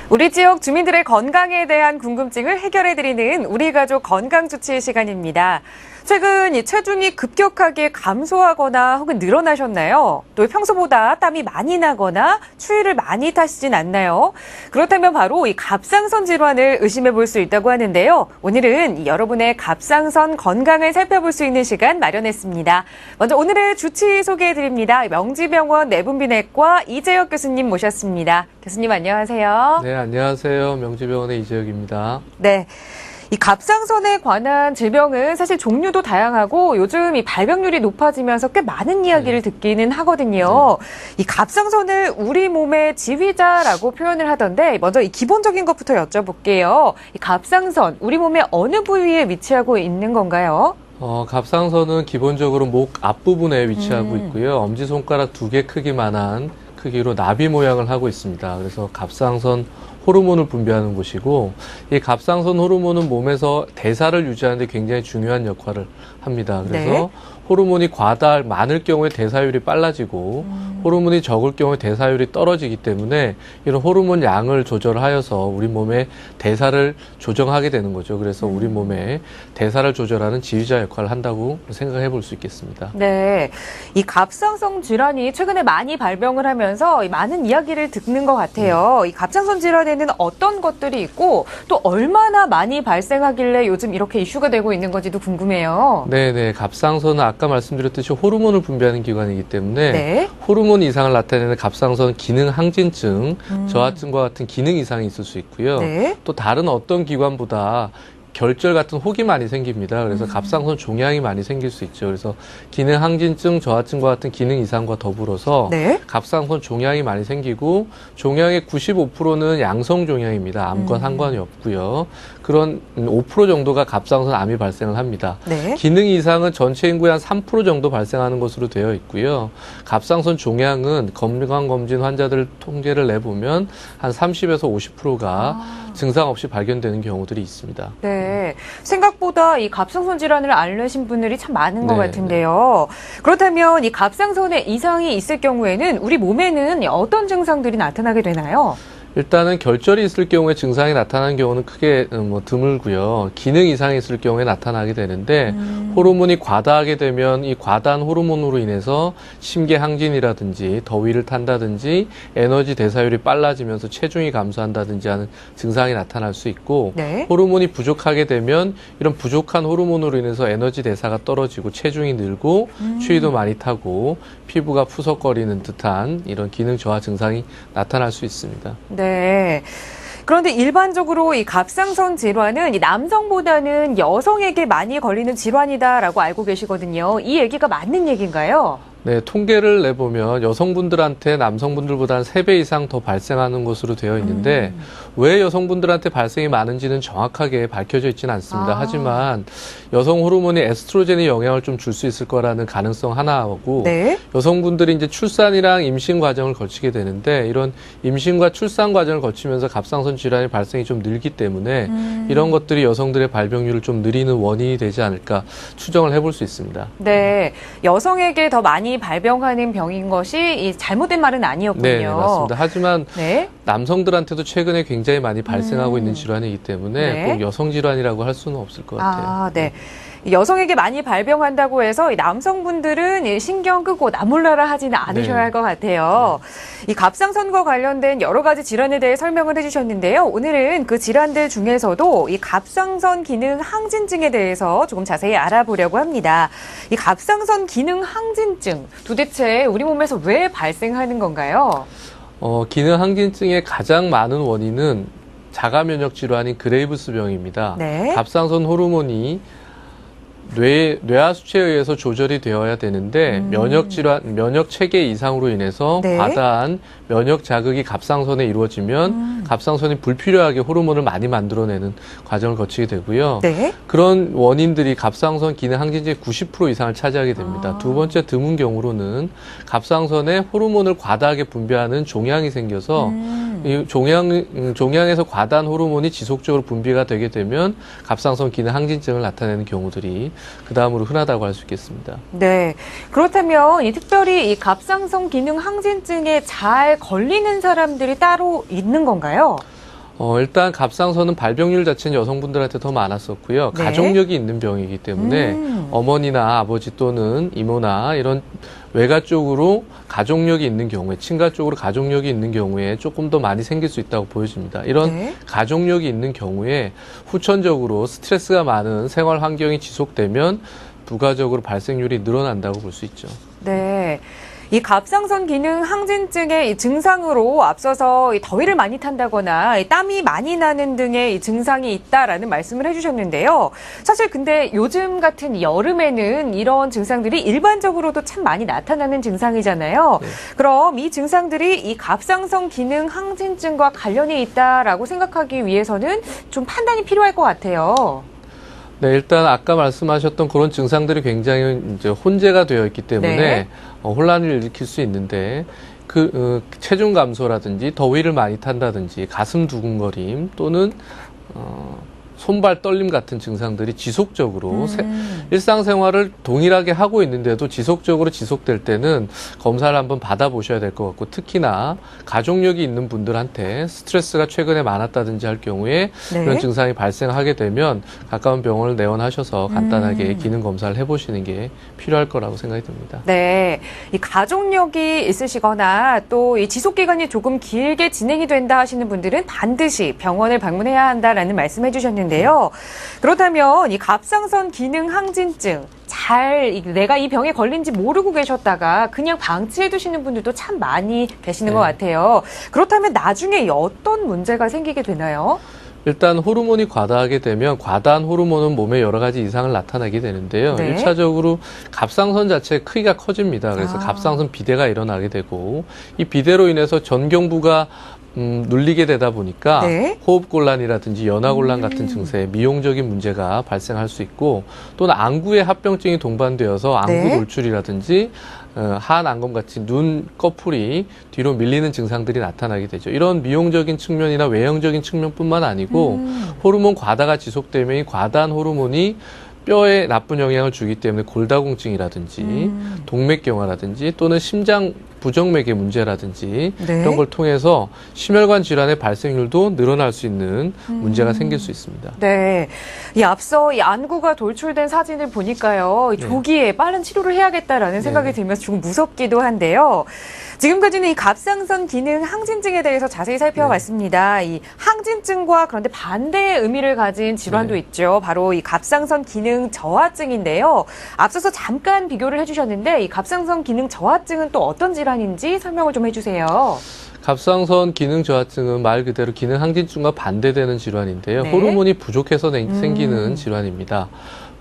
우리 지역 주민들의 건강에 대한 궁금증을 해결해드리는 우리 가족 건강주치 시간입니다. 최근 이 체중이 급격하게 감소하거나 혹은 늘어나셨나요? 또 평소보다 땀이 많이 나거나 추위를 많이 타시진 않나요? 그렇다면 바로 이 갑상선 질환을 의심해 볼 수 있다고 하는데요. 오늘은 여러분의 갑상선 건강을 살펴볼 수 있는 시간 마련했습니다. 먼저 오늘의 주치 소개해 드립니다. 명지병원 내분비내과 이재혁 교수님 모셨습니다. 교수님 안녕하세요. 네, 안녕하세요. 명지병원의 이재혁입니다. 네. 이 갑상선에 관한 질병은 사실 종류도 다양하고 요즘 이 발병률이 높아지면서 꽤 많은 이야기를 듣기는 하거든요. 이 갑상선을 우리 몸의 지휘자라고 표현을 하던데 먼저 이 기본적인 것부터 여쭤볼게요. 이 갑상선, 우리 몸의 어느 부위에 위치하고 있는 건가요? 갑상선은 기본적으로 목 앞부분에 위치하고 있고요. 엄지손가락 2개 크기만한 크기로 나비 모양을 하고 있습니다. 그래서 갑상선 호르몬을 분비하는 곳이고, 이 갑상선 호르몬은 몸에서 대사를 유지하는 데 굉장히 중요한 역할을 합니다. 그래서 네. 호르몬이 많을 경우에 대사율이 빨라지고 호르몬이 적을 경우에 대사율이 떨어지기 때문에 이런 호르몬 양을 조절하여서 우리 몸의 대사를 조정하게 되는 거죠. 그래서 우리 몸의 대사를 조절하는 지휘자 역할을 한다고 생각해 볼 수 있겠습니다. 네, 이 갑상선 질환이 최근에 많이 발병을 하면서 많은 이야기를 듣는 것 같아요. 이 갑상선 질환에는 어떤 것들이 있고 또 얼마나 많이 발생하길래 요즘 이렇게 이슈가 되고 있는 건지도 궁금해요. 네네, 갑상선은 아까 말씀드렸듯이 호르몬을 분비하는 기관이기 때문에 네. 호르몬 이상을 나타내는 갑상선 기능 항진증, 저하증과 같은 기능 이상이 있을 수 있고요. 네. 또 다른 어떤 기관보다 결절 같은 혹이 많이 생깁니다. 그래서 갑상선 종양이 많이 생길 수 있죠. 그래서 기능 항진증, 저하증과 같은 기능 이상과 더불어서 네. 갑상선 종양이 많이 생기고 종양의 95%는 양성 종양입니다. 암과 상관이 없고요. 그런 5% 정도가 갑상선 암이 발생을 합니다. 네. 기능 이상은 전체 인구의 한 3% 정도 발생하는 것으로 되어 있고요. 갑상선 종양은 건강검진 환자들 통계를 내보면 한 30에서 50%가 증상 없이 발견되는 경우들이 있습니다. 네. 생각보다 이 갑상선 질환을 앓으신 분들이 참 많은 것 네, 같은데요. 그렇다면 이 갑상선에 이상이 있을 경우에는 우리 몸에는 어떤 증상들이 나타나게 되나요? 일단은 결절이 있을 경우에 증상이 나타나는 경우는 크게 드물고요. 기능 이상이 있을 경우에 나타나게 되는데 호르몬이 과다하게 되면 이 과다한 호르몬으로 인해서 심계항진이라든지 더위를 탄다든지 에너지 대사율이 빨라지면서 체중이 감소한다든지 하는 증상이 나타날 수 있고 네. 호르몬이 부족하게 되면 이런 부족한 호르몬으로 인해서 에너지 대사가 떨어지고 체중이 늘고 추위도 많이 타고 피부가 푸석거리는 듯한 이런 기능 저하 증상이 나타날 수 있습니다. 네. 그런데 일반적으로 이 갑상선 질환은 이 남성보다는 여성에게 많이 걸리는 질환이다라고 알고 계시거든요. 이 얘기가 맞는 얘기인가요? 네, 통계를 내보면 여성분들한테 남성분들보다 한 3배 이상 더 발생하는 것으로 되어 있는데 왜 여성분들한테 발생이 많은지는 정확하게 밝혀져 있지는 않습니다. 하지만 여성 호르몬이 에스트로겐이 영향을 좀 줄 수 있을 거라는 가능성 하나하고 네. 여성분들이 이제 출산이랑 임신 과정을 거치게 되는데 이런 임신과 출산 과정을 거치면서 갑상선 질환의 발생이 좀 늘기 때문에 이런 것들이 여성들의 발병률을 좀 느리는 원인이 되지 않을까 추정을 해볼 수 있습니다. 네. 여성에게 더 많이 발병하는 병인 것이 이 잘못된 말은 아니었군요. 네, 맞습니다. 하지만 네. 남성들한테도 최근에 굉장히 많이 발생하고 있는 질환이기 때문에 네. 꼭 여성 질환이라고 할 수는 없을 것 같아요. 아, 네. 여성에게 많이 발병한다고 해서 이 남성분들은 이 신경 끄고 나 몰라라 하지는 않으셔야 네. 할 것 같아요. 이 갑상선과 관련된 여러 가지 질환에 대해 설명을 해주셨는데요. 오늘은 그 질환들 중에서도 이 갑상선 기능 항진증에 대해서 조금 자세히 알아보려고 합니다. 이 갑상선 기능 항진증, 도대체 우리 몸에서 왜 발생하는 건가요? 기능 항진증의 가장 많은 원인은 자가 면역 질환인 그레이브스병입니다. 네. 갑상선 호르몬이 뇌하수체에 의해서 조절이 되어야 되는데 면역 체계 이상으로 인해서 네. 과다한 면역 자극이 갑상선에 이루어지면 갑상선이 불필요하게 호르몬을 많이 만들어내는 과정을 거치게 되고요. 네. 그런 원인들이 갑상선 기능 항진제의 90% 이상을 차지하게 됩니다. 두 번째 드문 경우로는 갑상선에 호르몬을 과다하게 분비하는 종양이 생겨서 이 종양에서 과다한 호르몬이 지속적으로 분비가 되게 되면 갑상선 기능 항진증을 나타내는 경우들이 그 다음으로 흔하다고 할 수 있겠습니다. 네. 그렇다면 특별히 이 갑상선 기능 항진증에 잘 걸리는 사람들이 따로 있는 건가요? 일단 갑상선은 발병률 자체는 여성분들한테 더 많았었고요. 네. 가족력이 있는 병이기 때문에 어머니나 아버지 또는 이모나 이런 외가 쪽으로 가족력이 있는 경우에, 친가 쪽으로 가족력이 있는 경우에 조금 더 많이 생길 수 있다고 보여집니다. 이런 네. 가족력이 있는 경우에 후천적으로 스트레스가 많은 생활 환경이 지속되면 부가적으로 발생률이 늘어난다고 볼 수 있죠. 네. 이 갑상선 기능 항진증의 이 증상으로 앞서서 이 더위를 많이 탄다거나 이 땀이 많이 나는 등의 이 증상이 있다라는 말씀을 해주셨는데요. 사실 근데 요즘 같은 여름에는 이런 증상들이 일반적으로도 참 많이 나타나는 증상이잖아요. 네. 그럼 이 증상들이 이 갑상선 기능 항진증과 관련이 있다라고 생각하기 위해서는 좀 판단이 필요할 것 같아요. 네, 일단 아까 말씀하셨던 그런 증상들이 굉장히 이제 혼재가 되어 있기 때문에 네. 혼란을 일으킬 수 있는데 체중 감소라든지 더위를 많이 탄다든지 가슴 두근거림 또는 손발 떨림 같은 증상들이 지속적으로 일상생활을 동일하게 하고 있는데도 지속적으로 지속될 때는 검사를 한번 받아보셔야 될 것 같고, 특히나 가족력이 있는 분들한테 스트레스가 최근에 많았다든지 할 경우에 네. 이런 증상이 발생하게 되면 가까운 병원을 내원하셔서 간단하게 기능 검사를 해보시는 게 필요할 거라고 생각이 듭니다. 네, 이 가족력이 있으시거나 또 이 지속 기간이 조금 길게 진행이 된다 하시는 분들은 반드시 병원을 방문해야 한다라는 말씀해 주셨는데요. 그렇다면 이 갑상선 기능 항진증 내가 이 병에 걸린지 모르고 계셨다가 그냥 방치해 두시는 분들도 참 많이 계시는 것 같아요. 그렇다면 나중에 어떤 문제가 생기게 되나요? 일단 호르몬이 과다하게 되면 과다한 호르몬은 몸에 여러 가지 이상을 나타내게 되는데요. 네. 1차적으로 갑상선 자체의 크기가 커집니다. 그래서 갑상선 비대가 일어나게 되고, 이 비대로 인해서 전경부가 눌리게 되다 보니까 네. 호흡곤란이라든지 연화곤란 같은 증세, 미용적인 문제가 발생할 수 있고, 또는 안구에 합병증이 동반되어서 안구 네. 돌출이라든지 하안안검 같이 눈 꺼풀이 뒤로 밀리는 증상들이 나타나게 되죠. 이런 미용적인 측면이나 외형적인 측면뿐만 아니고 호르몬 과다가 지속되면 이 과다한 호르몬이 뼈에 나쁜 영향을 주기 때문에 골다공증이라든지 동맥경화라든지 또는 심장 부정맥의 문제라든지 네. 이런 걸 통해서 심혈관 질환의 발생률도 늘어날 수 있는 문제가 생길 수 있습니다. 네. 이 앞서 이 안구가 돌출된 사진을 보니까요. 네. 조기에 빠른 치료를 해야겠다라는 생각이 들면서 조금 무섭기도 한데요. 지금까지는 이 갑상선 기능 항진증에 대해서 자세히 살펴봤습니다. 이 항진증과 그런데 반대의 의미를 가진 질환도 네. 있죠. 바로 이 갑상선 기능 저하증인데요. 앞서서 잠깐 비교를 해주셨는데 이 갑상선 기능 저하증은 또 어떤 질환인지 설명을 좀 해주세요. 갑상선 기능 저하증은 말 그대로 기능 항진증과 반대되는 질환인데요. 네. 호르몬이 부족해서 생기는 질환입니다.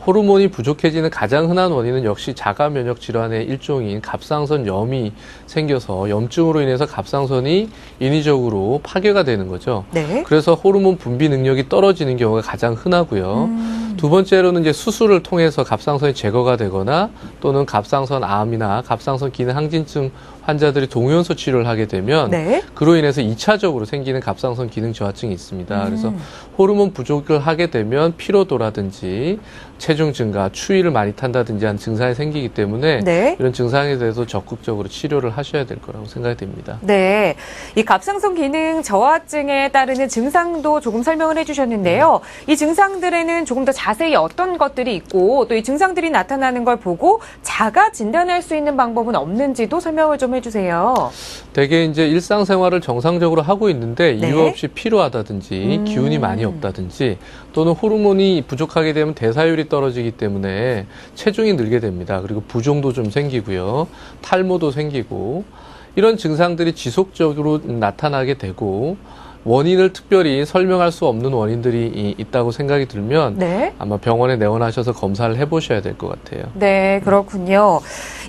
호르몬이 부족해지는 가장 흔한 원인은 역시 자가 면역 질환의 일종인 갑상선염이 생겨서 염증으로 인해서 갑상선이 인위적으로 파괴가 되는 거죠. 네. 그래서 호르몬 분비 능력이 떨어지는 경우가 가장 흔하고요. 두 번째로는 이제 수술을 통해서 갑상선이 제거가 되거나 또는 갑상선 암이나 갑상선 기능 항진증 환자들이 동요연소 치료를 하게 되면 네. 그로 인해서 2차적으로 생기는 갑상선 기능 저하증이 있습니다. 그래서 호르몬 부족을 하게 되면 피로도라든지 체중 증가, 추위를 많이 탄다든지 하는 증상이 생기기 때문에 네. 이런 증상에 대해서 적극적으로 치료를 하셔야 될 거라고 생각이 됩니다. 네. 이 갑상선 기능 저하증에 따르는 증상도 조금 설명을 해주셨는데요. 이 증상들에는 조금 더 자세히 어떤 것들이 있고 또 이 증상들이 나타나는 걸 보고 자가 진단할 수 있는 방법은 없는지도 설명을 좀 해주세요. 대개 이제 일상생활을 정상적으로 하고 있는데 네. 이유 없이 피로하다든지 기운이 많이 없다든지 또는 호르몬이 부족하게 되면 대사율이 떨어지기 때문에 체중이 늘게 됩니다. 그리고 부종도 좀 생기고요. 탈모도 생기고 이런 증상들이 지속적으로 나타나게 되고 원인을 특별히 설명할 수 없는 원인들이 있다고 생각이 들면 네. 아마 병원에 내원하셔서 검사를 해보셔야 될 것 같아요. 네, 그렇군요.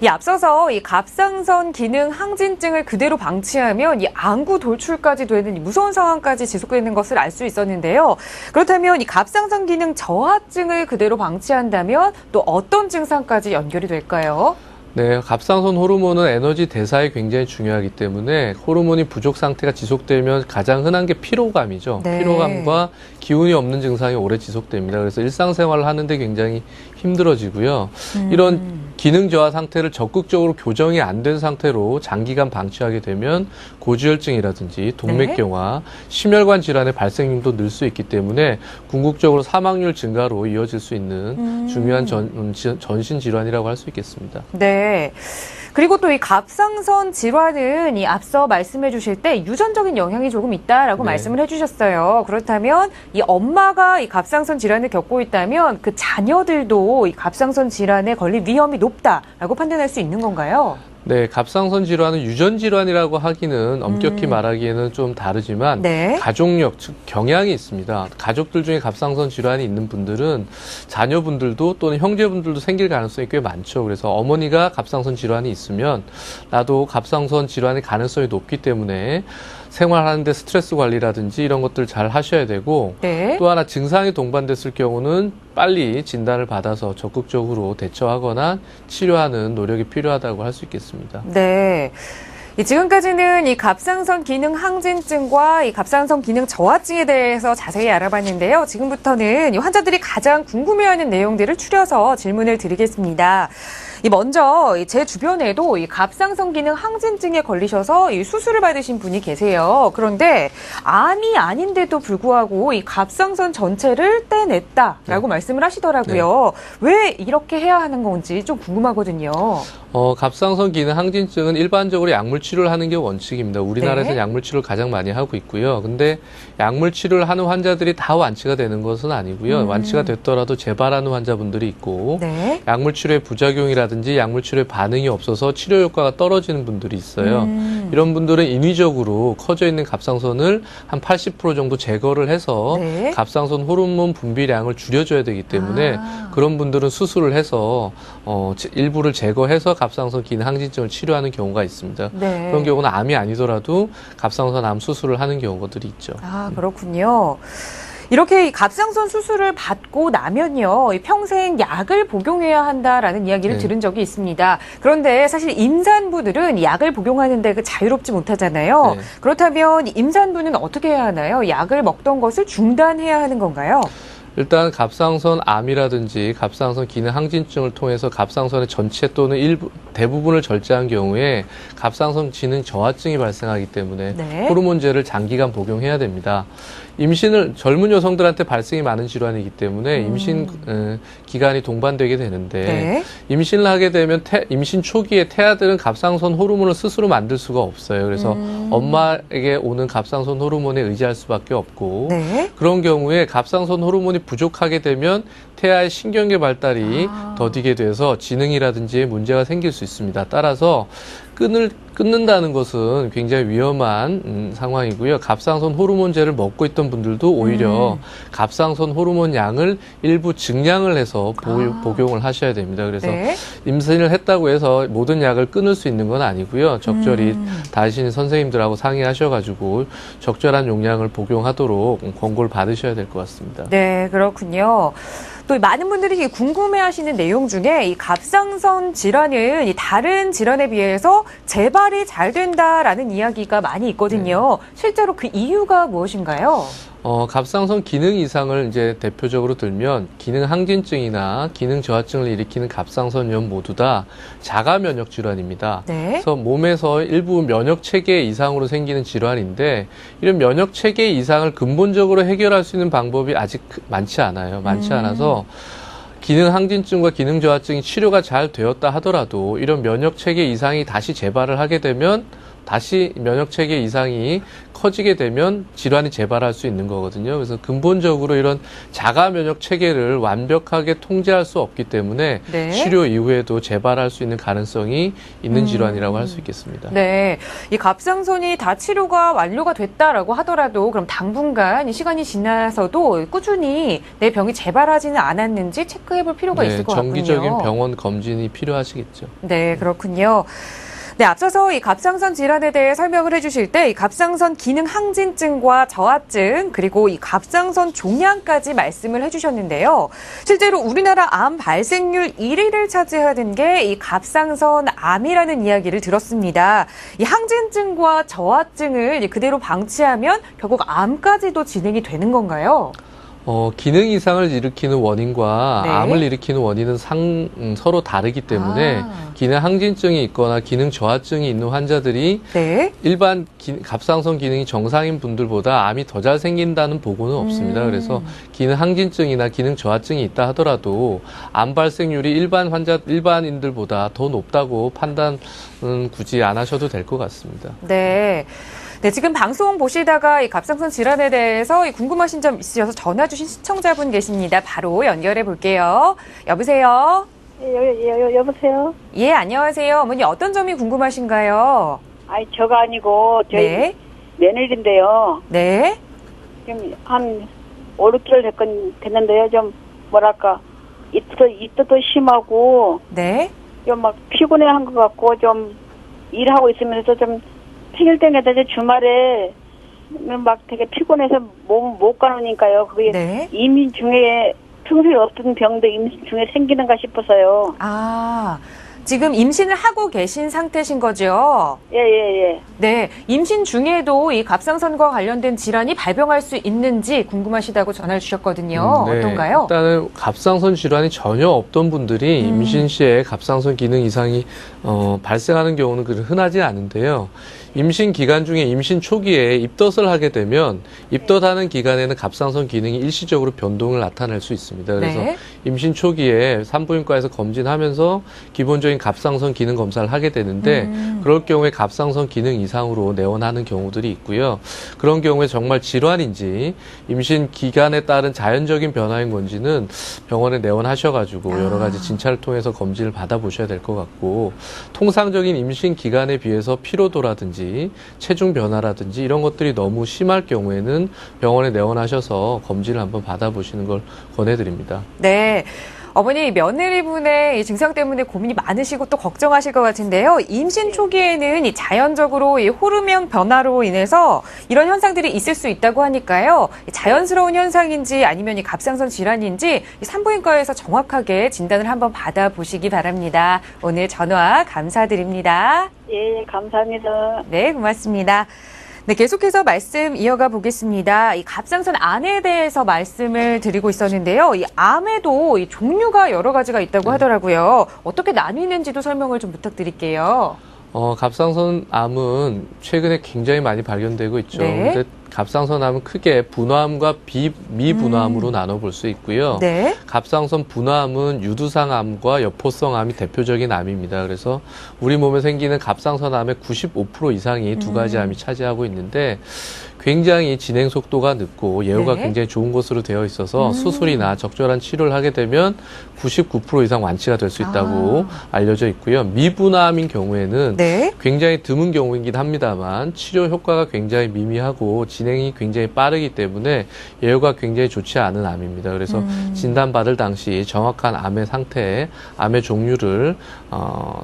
이 앞서서 이 갑상선 기능 항진증을 그대로 방치하면 이 안구 돌출까지 되는 이 무서운 상황까지 지속되는 것을 알 수 있었는데요. 그렇다면 이 갑상선 기능 저하증을 그대로 방치한다면 또 어떤 증상까지 연결이 될까요? 네, 갑상선 호르몬은 에너지 대사에 굉장히 중요하기 때문에 호르몬이 부족 상태가 지속되면 가장 흔한 게 피로감이죠. 네. 피로감과 기운이 없는 증상이 오래 지속됩니다. 그래서 일상생활을 하는데 굉장히 힘들어지고요. 이런 기능 저하 상태를 적극적으로 교정이 안 된 상태로 장기간 방치하게 되면 고지혈증이라든지 동맥경화, 심혈관 질환의 발생률도 늘 수 있기 때문에 궁극적으로 사망률 증가로 이어질 수 있는 중요한 전신 질환이라고 할 수 있겠습니다. 네. 그리고 또 이 갑상선 질환은 이 앞서 말씀해 주실 때 유전적인 영향이 조금 있다라고 네. 말씀을 해 주셨어요. 그렇다면 이 엄마가 이 갑상선 질환을 겪고 있다면 그 자녀들도 이 갑상선 질환에 걸릴 위험이 높다라고 판단할 수 있는 건가요? 네, 갑상선 질환은 유전 질환이라고 하기는 엄격히 말하기에는 좀 다르지만 네. 가족력, 즉 경향이 있습니다. 가족들 중에 갑상선 질환이 있는 분들은 자녀분들도 또는 형제분들도 생길 가능성이 꽤 많죠. 그래서 어머니가 갑상선 질환이 있으면 나도 갑상선 질환의 가능성이 높기 때문에 생활하는데 스트레스 관리라든지 이런 것들 잘 하셔야 되고 네. 또 하나 증상이 동반됐을 경우는 빨리 진단을 받아서 적극적으로 대처하거나 치료하는 노력이 필요하다고 할 수 있겠습니다. 네. 지금까지는 이 갑상선 기능 항진증과 이 갑상선 기능 저하증에 대해서 자세히 알아봤는데요. 지금부터는 이 환자들이 가장 궁금해하는 내용들을 추려서 질문을 드리겠습니다. 먼저 제 주변에도 이 갑상선 기능 항진증에 걸리셔서 이 수술을 받으신 분이 계세요. 그런데 암이 아닌데도 불구하고 이 갑상선 전체를 떼냈다라고 말씀을 하시더라고요. 왜 이렇게 해야 하는 건지 좀 궁금하거든요. 갑상선 기능 항진증은 일반적으로 약물 치료를 하는 게 원칙입니다. 우리나라에서 네. 약물 치료를 가장 많이 하고 있고요. 근데 약물 치료를 하는 환자들이 다 완치가 되는 것은 아니고요. 완치가 됐더라도 재발하는 환자분들이 있고 네. 약물 치료의 부작용이라든지 약물 치료의 반응이 없어서 치료 효과가 떨어지는 분들이 있어요. 이런 분들은 인위적으로 커져 있는 갑상선을 한 80% 정도 제거를 해서 네. 갑상선 호르몬 분비량을 줄여줘야 되기 때문에 그런 분들은 수술을 해서 일부를 제거해서 갑상선 기능 항진증을 치료하는 경우가 있습니다. 네. 그런 경우는 암이 아니더라도 갑상선 암 수술을 하는 경우들이 있죠. 아, 그렇군요. 이렇게 이 갑상선 수술을 받고 나면요, 평생 약을 복용해야 한다라는 이야기를 네. 들은 적이 있습니다. 그런데 사실 임산부들은 약을 복용하는데 자유롭지 못하잖아요. 네. 그렇다면 임산부는 어떻게 해야 하나요? 약을 먹던 것을 중단해야 하는 건가요? 일단 갑상선 암이라든지 갑상선 기능 항진증을 통해서 갑상선의 전체 또는 일부 대부분을 절제한 경우에 갑상선 기능 저하증이 발생하기 때문에 네. 호르몬제를 장기간 복용해야 됩니다. 젊은 여성들한테 발생이 많은 질환이기 때문에 임신 기간이 동반되게 되는데 네. 임신을 하게 되면 임신 초기에 태아들은 갑상선 호르몬을 스스로 만들 수가 없어요. 그래서 엄마에게 오는 갑상선 호르몬에 의지할 수밖에 없고 네. 그런 경우에 갑상선 호르몬이 부족하게 되면 태아의 신경계 발달이 더디게 돼서 지능이라든지 문제가 생길 수 있습니다. 따라서 끊는다는 것은 굉장히 위험한 상황이고요. 갑상선 호르몬제를 먹고 있던 분들도 오히려 갑상선 호르몬 양을 일부 증량을 해서 복용을 하셔야 됩니다. 그래서 네. 임신을 했다고 해서 모든 약을 끊을 수 있는 건 아니고요. 적절히 다신 선생님들하고 상의하셔가지고 적절한 용량을 복용하도록 권고를 받으셔야 될 것 같습니다. 네, 그렇군요. 또 많은 분들이 궁금해하시는 내용 중에 이 갑상선 질환은 이 다른 질환에 비해서 재발이 잘 된다라는 이야기가 많이 있거든요. 실제로 그 이유가 무엇인가요? 갑상선 기능 이상을 이제 대표적으로 들면 기능 항진증이나 기능 저하증을 일으키는 갑상선염 모두 다 자가 면역 질환입니다. 네. 그래서 몸에서 일부 면역 체계 이상으로 생기는 질환인데 이런 면역 체계 이상을 근본적으로 해결할 수 있는 방법이 아직 많지 않아요. 많지 않아서 기능 항진증과 기능 저하증이 치료가 잘 되었다 하더라도 이런 면역 체계 이상이 다시 재발을 하게 되면 다시 면역 체계 이상이 커지게 되면 질환이 재발할 수 있는 거거든요. 그래서 근본적으로 이런 자가 면역 체계를 완벽하게 통제할 수 없기 때문에 네. 치료 이후에도 재발할 수 있는 가능성이 있는 질환이라고 할 수 있겠습니다. 네. 이 갑상선이 다 치료가 완료가 됐다라고 하더라도 그럼 당분간 이 시간이 지나서도 꾸준히 내 병이 재발하지는 않았는지 체크해 볼 필요가 있을 것 같군요. 정기적인 병원 검진이 필요하시겠죠. 네, 그렇군요. 네, 앞서서 이 갑상선 질환에 대해 설명을 해주실 때 이 갑상선 기능 항진증과 저하증 그리고 이 갑상선 종양까지 말씀을 해주셨는데요. 실제로 우리나라 암 발생률 1위를 차지하는 게 이 갑상선 암이라는 이야기를 들었습니다. 이 항진증과 저하증을 그대로 방치하면 결국 암까지도 진행이 되는 건가요? 기능 이상을 일으키는 원인과 네. 암을 일으키는 원인은 서로 다르기 때문에 기능 항진증이 있거나 기능 저하증이 있는 환자들이 네. 일반 갑상선 기능이 정상인 분들보다 암이 더 잘 생긴다는 보고는 없습니다. 그래서 기능 항진증이나 기능 저하증이 있다 하더라도 암 발생률이 일반인들보다 더 높다고 판단은 굳이 안 하셔도 될 것 같습니다. 네. 네, 지금 방송 보시다가 이 갑상선 질환에 대해서 궁금하신 점 있으셔서 전화 주신 시청자분 계십니다. 바로 연결해 볼게요. 여보세요? 여보세요? 예, 안녕하세요. 어머니 어떤 점이 궁금하신가요? 아니, 저가 아니고, 저희 네. 며느리인데요. 네. 지금 한 5, 6개월 됐는데요. 좀, 뭐랄까, 이때도 심하고, 네. 좀 막 피곤해 한 것 같고, 좀 일하고 있으면서 좀 평일땡에다 주말에 막 되게 피곤해서 몸 못 가누니까요. 그게 네. 임신 중에 평소에 없던 병도 임신 중에 생기는가 싶어서요. 아, 지금 임신을 하고 계신 상태신 거죠? 예. 네. 임신 중에도 이 갑상선과 관련된 질환이 발병할 수 있는지 궁금하시다고 전화를 주셨거든요. 네. 어떤가요? 일단은 갑상선 질환이 전혀 없던 분들이 임신 시에 갑상선 기능 이상이 발생하는 경우는 흔하지 않은데요. 임신 기간 중에 임신 초기에 입덧을 하게 되면 입덧하는 기간에는 갑상선 기능이 일시적으로 변동을 나타낼 수 있습니다. 그래서 네. 임신 초기에 산부인과에서 검진하면서 기본적인 갑상선 기능 검사를 하게 되는데 그럴 경우에 갑상선 기능 이상으로 내원하는 경우들이 있고요. 그런 경우에 정말 질환인지 임신 기간에 따른 자연적인 변화인 건지는 병원에 내원하셔가지고 여러 가지 진찰을 통해서 검진을 받아보셔야 될 것 같고, 통상적인 임신 기간에 비해서 피로도라든지 체중 변화라든지 이런 것들이 너무 심할 경우에는 병원에 내원하셔서 검진을 한번 받아보시는 걸 권해드립니다. 네. 어머니, 며느리분의 이 증상 때문에 고민이 많으시고 또 걱정하실 것 같은데요. 임신 초기에는 이 자연적으로 이 호르몬 변화로 인해서 이런 현상들이 있을 수 있다고 하니까요. 자연스러운 현상인지 아니면 이 갑상선 질환인지 이 산부인과에서 정확하게 진단을 한번 받아보시기 바랍니다. 오늘 전화 감사드립니다. 예, 감사합니다. 네, 고맙습니다. 네, 계속해서 말씀 이어가 보겠습니다. 이 갑상선 암에 대해서 말씀을 드리고 있었는데요. 이 암에도 이 종류가 여러 가지가 있다고 하더라고요. 어떻게 나뉘는지도 설명을 좀 부탁드릴게요. 갑상선 암은 최근에 굉장히 많이 발견되고 있죠. 네. 근데 갑상선 암은 크게 분화암과 미분화암으로 나눠볼 수 있고요. 네. 갑상선 분화암은 유두상암과 여포성암이 대표적인 암입니다. 그래서 우리 몸에 생기는 갑상선 암의 95% 이상이 두 가지 암이 차지하고 있는데 굉장히 진행 속도가 늦고 예후가 네. 굉장히 좋은 것으로 되어 있어서 수술이나 적절한 치료를 하게 되면 99% 이상 완치가 될 수 있다고 알려져 있고요. 미분화암인 경우에는 네. 굉장히 드문 경우이긴 합니다만 치료 효과가 굉장히 미미하고 진행이 굉장히 빠르기 때문에 예후가 굉장히 좋지 않은 암입니다. 그래서 진단받을 당시 정확한 암의 상태, 암의 종류를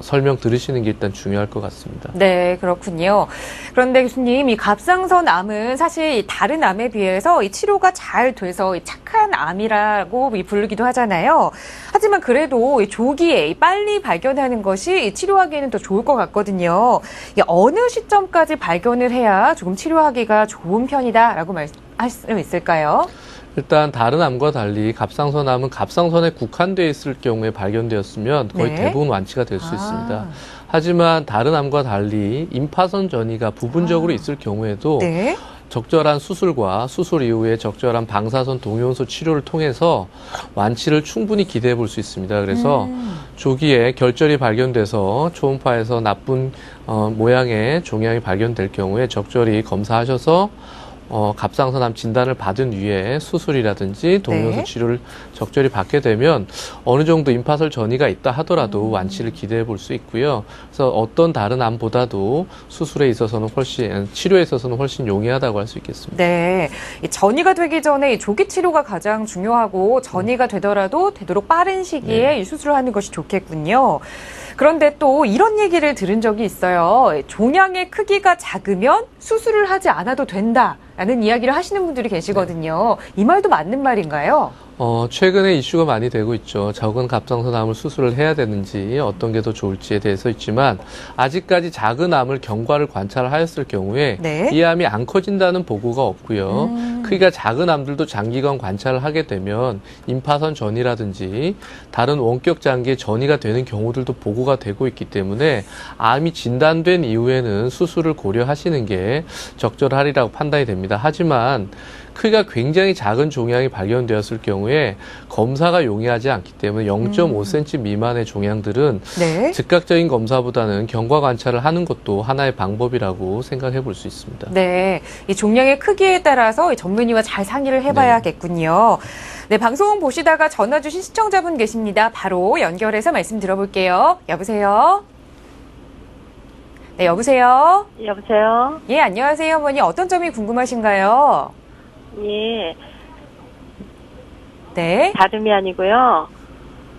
설명 들으시는 게 일단 중요할 것 같습니다. 네, 그렇군요. 그런데 교수님, 이 갑상선 암은 사실 다른 암에 비해서 이 치료가 잘 돼서 착한 암이라고 부르기도 하잖아요. 하지만 그래도 이 조기에 빨리 발견하는 것이 치료하기에는 더 좋을 것 같거든요. 어느 시점까지 발견을 해야 조금 치료하기가 좋은 편이다라고 말씀할 수 있을까요? 일단 다른 암과 달리 갑상선암은 갑상선에 국한되어 있을 경우에 발견되었으면 거의 네. 대부분 완치가 될 수 있습니다. 하지만 다른 암과 달리 임파선 전이가 부분적으로 있을 경우에도 네. 적절한 수술과 수술 이후에 적절한 방사선 동요원소 치료를 통해서 완치를 충분히 기대해 볼 수 있습니다. 그래서 조기에 결절이 발견돼서 초음파에서 나쁜 모양의 종양이 발견될 경우에 적절히 검사하셔서 갑상선암 진단을 받은 위에 수술이라든지 동요소 네. 치료를 적절히 받게 되면 어느 정도 임파선 전이가 있다 하더라도 완치를 기대해 볼 수 있고요. 그래서 어떤 다른 암보다도 수술에 있어서는 치료에 있어서는 훨씬 용이하다고 할 수 있겠습니다. 네. 이 전이가 되기 전에 이 조기 치료가 가장 중요하고 전이가 되더라도 되도록 빠른 시기에 이 수술을 하는 것이 좋겠군요. 그런데 또 이런 얘기를 들은 적이 있어요. 종양의 크기가 작으면 수술을 하지 않아도 된다. 라는 이야기를 하시는 분들이 계시거든요. 이 말도 맞는 말인가요? 최근에 이슈가 많이 되고 있죠. 적은 갑상선 암을 수술을 해야 되는지 어떤 게 더 좋을지에 대해서 있지만 아직까지 작은 암을 경과를 관찰하였을 경우에 네. 이 암이 안 커진다는 보고가 없고요. 크기가 작은 암들도 장기간 관찰을 하게 되면 임파선 전이라든지 다른 원격 장기의 전이가 되는 경우들도 보고가 되고 있기 때문에 암이 진단된 이후에는 수술을 고려하시는 게 적절하리라고 판단이 됩니다. 하지만 크기가 굉장히 작은 종양이 발견되었을 경우에 검사가 용이하지 않기 때문에 0.5cm 미만의 종양들은 네. 즉각적인 검사보다는 경과 관찰을 하는 것도 하나의 방법이라고 생각해 볼 수 있습니다. 네. 이 종양의 크기에 따라서 이 전문의와 잘 상의를 해봐야겠군요. 네, 방송 보시다가 전화 주신 시청자분 계십니다. 바로 연결해서 말씀 들어볼게요. 여보세요? 네, 여보세요? 여보세요? 예, 안녕하세요, 어머니. 어떤 점이 궁금하신가요? 예, 네. 다름이 아니고요.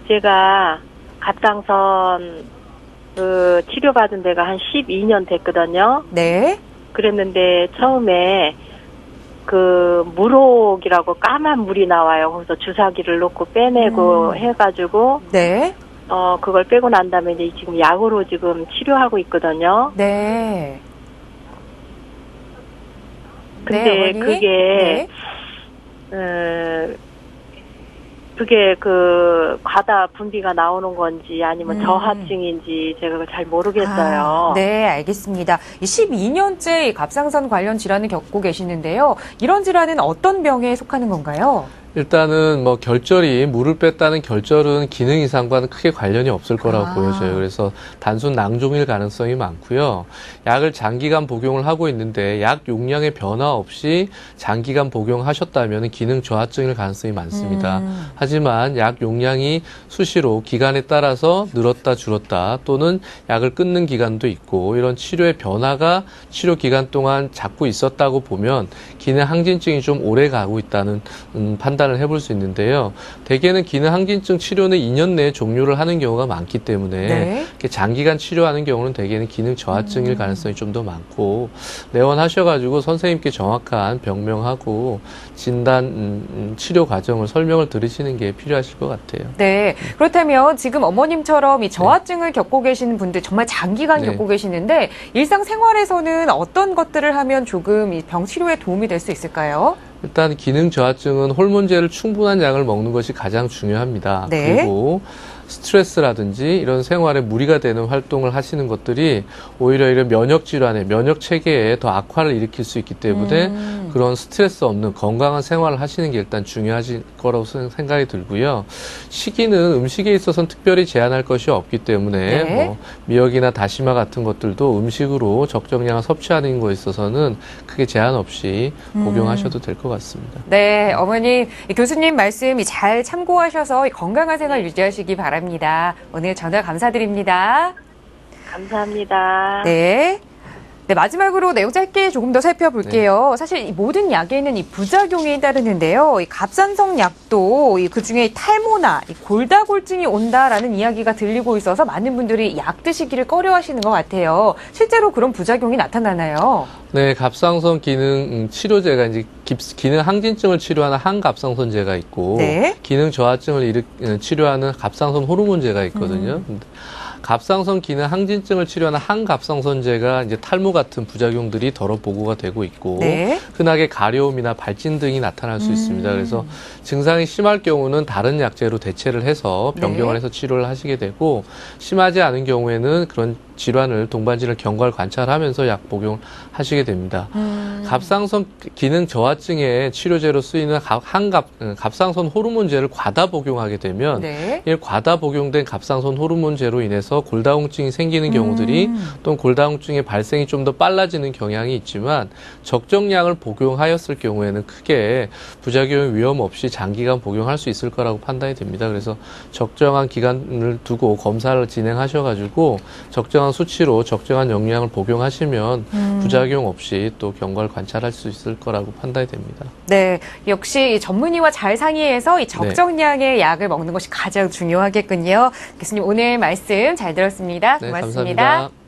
제가 갑상선 치료받은 데가 한 12년 됐거든요. 네. 그랬는데 처음에 물혹이라고 까만 물이 나와요. 거기서 주사기를 놓고 빼내고 해가지고 네. 그걸 빼고 난 다음에 이제 지금 약으로 지금 치료하고 있거든요. 네. 근데 어머니. 그게 네. 그게 과다 분비가 나오는 건지 아니면 저하증인지 제가 그걸 잘 모르겠어요. 네, 알겠습니다. 12년째 갑상선 관련 질환을 겪고 계시는데요. 이런 질환은 어떤 병에 속하는 건가요? 일단은 결절이 물을 뺐다는 결절은 기능 이상과는 크게 관련이 없을 거라고 보여져요. 그래서 단순 낭종일 가능성이 많고요. 약을 장기간 복용을 하고 있는데 약 용량의 변화 없이 장기간 복용하셨다면 기능 저하증일 가능성이 많습니다. 하지만 약 용량이 수시로 기간에 따라서 늘었다 줄었다 또는 약을 끊는 기간도 있고 이런 치료의 변화가 치료 기간 동안 자꾸 있었다고 보면 기능 항진증이 좀 오래 가고 있다는 판단을 해볼 수 있는데요. 대개는 기능 항진증 치료는 2년 내에 종료를 하는 경우가 많기 때문에 네. 이렇게 장기간 치료하는 경우는 대개는 기능 저하증일 가능성이 좀 더 많고 내원하셔가지고 선생님께 정확한 병명하고 진단 치료 과정을 설명을 들으시는 게 필요하실 것 같아요. 네. 그렇다면 지금 어머님처럼 이 저하증을 겪고 계시는 분들 정말 장기간 네. 겪고 계시는데 일상생활에서는 어떤 것들을 하면 조금 이 병 치료에 도움이 될 수 있을까요? 일단 기능 저하증은 호르몬제를 충분한 양을 먹는 것이 가장 중요합니다. 네. 그리고 스트레스라든지 이런 생활에 무리가 되는 활동을 하시는 것들이 오히려 이런 면역 질환에 면역 체계에 더 악화를 일으킬 수 있기 때문에 그런 스트레스 없는 건강한 생활을 하시는 게 일단 중요하실 거라고 생각이 들고요. 식이는 음식에 있어서는 특별히 제한할 것이 없기 때문에 네. 미역이나 다시마 같은 것들도 음식으로 적정량을 섭취하는 거에 있어서는 크게 제한 없이 복용하셔도 될 것 같습니다. 네, 어머님, 교수님 말씀 잘 참고하셔서 건강한 생활 유지하시기 바랍니다. 오늘 전화 감사드립니다. 감사합니다. 네. 네, 마지막으로 내용 짧게 조금 더 살펴볼게요. 사실 이 모든 약에는 이 부작용이 따르는데요. 이 갑상선 약도 그 중에 탈모나 이 골다골증이 온다라는 이야기가 들리고 있어서 많은 분들이 약 드시기를 꺼려하시는 것 같아요. 실제로 그런 부작용이 나타나나요? 네, 갑상선 기능 치료제가 이제 기능 항진증을 치료하는 항갑상선제가 있고 네. 기능 저하증을 치료하는 갑상선 호르몬제가 있거든요. 갑상선 기능 항진증을 치료하는 항갑상선제가 이제 탈모 같은 부작용들이 덜어 보고가 되고 있고 네. 흔하게 가려움이나 발진 등이 나타날 수 있습니다. 그래서 증상이 심할 경우는 다른 약제로 대체를 해서 변경을 네. 해서 치료를 하시게 되고 심하지 않은 경우에는 그런 질환을 동반질환 경과를 관찰하면서 약 복용을 하시게 됩니다. 갑상선 기능 저하증의 치료제로 쓰이는 갑상선 호르몬제를 과다 복용하게 되면 네. 이 과다 복용된 갑상선 호르몬제로 인해서 골다공증이 생기는 경우들이 또는 골다공증의 발생이 좀 더 빨라지는 경향이 있지만 적정량을 복용하였을 경우에는 크게 부작용 위험 없이 장기간 복용할 수 있을 거라고 판단이 됩니다. 그래서 적정한 기간을 두고 검사를 진행하셔가지고 적정한 수치로 적정한 용량을 복용하시면 부작용 없이 또 경과를 관찰할 수 있을 거라고 판단이 됩니다. 네, 역시 전문의와 잘 상의해서 이 적정량의 약을 먹는 것이 가장 중요하겠군요. 교수님 오늘 말씀 잘 들었습니다. 네, 고맙습니다. 감사합니다.